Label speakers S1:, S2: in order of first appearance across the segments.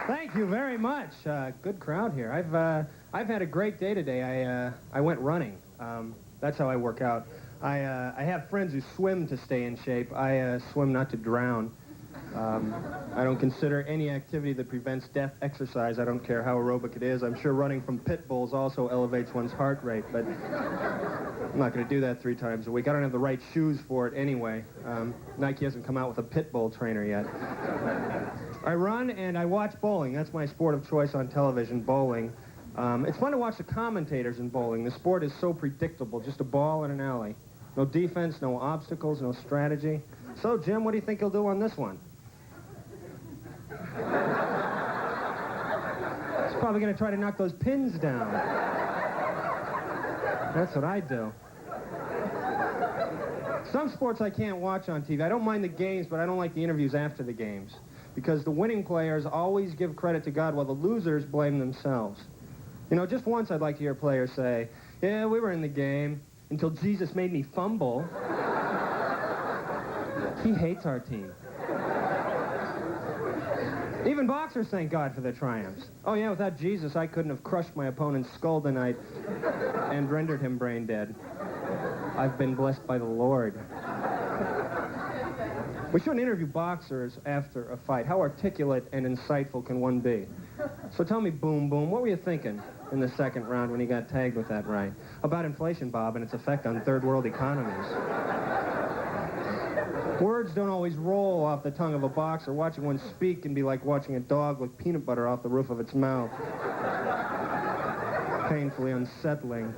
S1: Thank you very much. Good crowd here. I've had a great day today. I went running. That's how I work out. I have friends who swim to stay in shape. I swim not to drown. I don't consider any activity that prevents death exercise. I don't care how aerobic it is. I'm sure running from pit bulls also elevates one's heart rate, but I'm not going to do that 3 times a week. I don't have the right shoes for it anyway. Nike hasn't come out with a pit bull trainer yet. I run and I watch bowling. That's my sport of choice on television, bowling. It's fun to watch the commentators in bowling. The sport is so predictable, just a ball in an alley. No defense, no obstacles, no strategy. So, Jim, what do you think you'll do on this one? He's probably going to try to knock those pins down. That's what I do. Some sports I can't watch on TV. I don't mind the games, but I don't like the interviews after the games. Because the winning players always give credit to God while the losers blame themselves. You know, just once I'd like to hear a player say, yeah, we were in the game until Jesus made me fumble. He hates our team. Even boxers thank God for their triumphs. Oh yeah, without Jesus, I couldn't have crushed my opponent's skull tonight and rendered him brain dead. I've been blessed by the Lord. We shouldn't interview boxers after a fight. How articulate and insightful can one be? So tell me, Boom Boom, what were you thinking in the second round when you got tagged with that right? About inflation, Bob, and its effect on third world economies. Words don't always roll off the tongue of a boxer. Watching one speak can be like watching a dog lick peanut butter off the roof of its mouth. Painfully unsettling.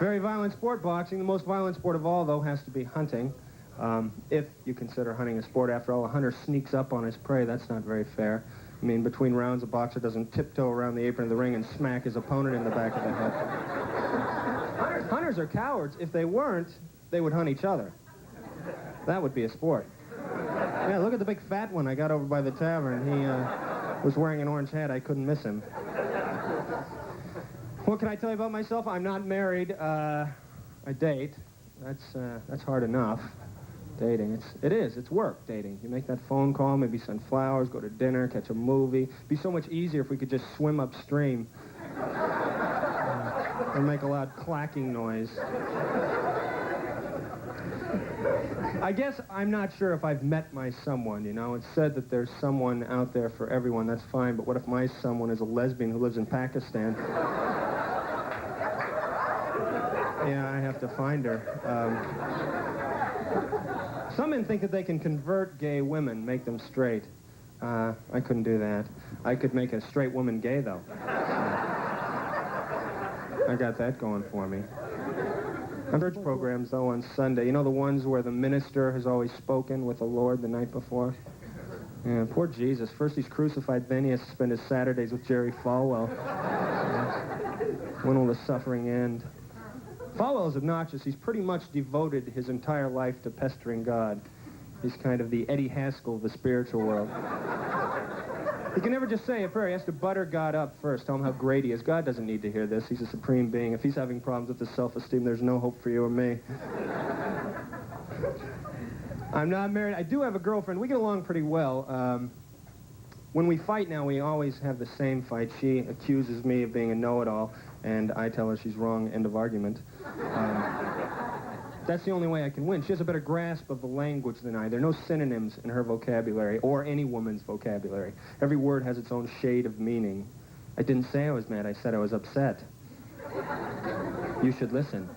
S1: Very violent sport, boxing. The most violent sport of all, though, has to be hunting. If you consider hunting a sport. After all, a hunter sneaks up on his prey. That's not very fair. I mean, between rounds, a boxer doesn't tiptoe around the apron of the ring and smack his opponent in the back of the head. Hunters are cowards. If they weren't, they would hunt each other. That would be a sport. Yeah, look at the big fat one I got over by the tavern. He was wearing an orange hat. I couldn't miss him. What can I tell you about myself? I'm not married. I date. That's hard enough. Dating. It's work, dating. You make that phone call, maybe send flowers, go to dinner, catch a movie. It'd be so much easier if we could just swim upstream. Or make a loud clacking noise. I guess I'm not sure if I've met my someone, you know. It's said that there's someone out there for everyone. That's fine, but what if my someone is a lesbian who lives in Pakistan? Yeah, I have to find her. Some men think that they can convert gay women, make them straight. I couldn't do that. I could make a straight woman gay, though. I got that going for me. Church programs, though, on Sunday. You know the ones where the minister has always spoken with the Lord the night before? Yeah, poor Jesus. First he's crucified, then he has to spend his Saturdays with Jerry Falwell. When will the suffering end? Falwell is obnoxious. He's pretty much devoted his entire life to pestering God. He's kind of the Eddie Haskell of the spiritual world. He can never just say a prayer. He has to butter God up first, tell him how great he is. God doesn't need to hear this. He's a supreme being. If he's having problems with his self-esteem, there's no hope for you or me. I'm not married. I do have a girlfriend. We get along pretty well. When we fight now, we always have the same fight. She accuses me of being a know-it-all, and I tell her she's wrong. End of argument. That's the only way I can win. She has a better grasp of the language than I. There are no synonyms in her vocabulary or any woman's vocabulary. Every word has its own shade of meaning. I didn't say I was mad. I said I was upset. You should listen.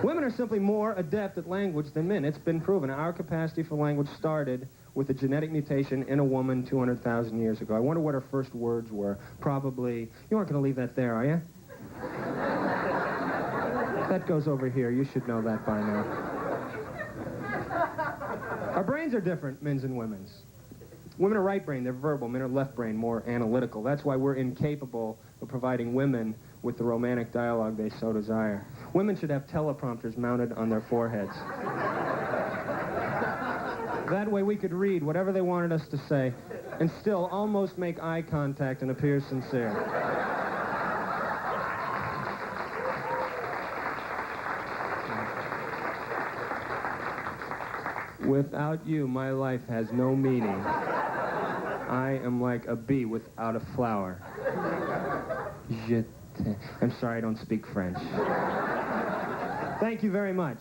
S1: Women are simply more adept at language than men. It's been proven. Our capacity for language started with a genetic mutation in a woman 200,000 years ago. I wonder what her first words were. Probably, you aren't going to leave that there, are you? That goes over here. You should know that by now. Our brains are different, men's and women's. Women are right brain, they're verbal. Men are left brain, more analytical. That's why we're incapable of providing women with the romantic dialogue they so desire. Women should have teleprompters mounted on their foreheads. That way we could read whatever they wanted us to say and still almost make eye contact and appear sincere. Without you, my life has no meaning. I am like a bee without a flower. I'm sorry I don't speak French. Thank you very much.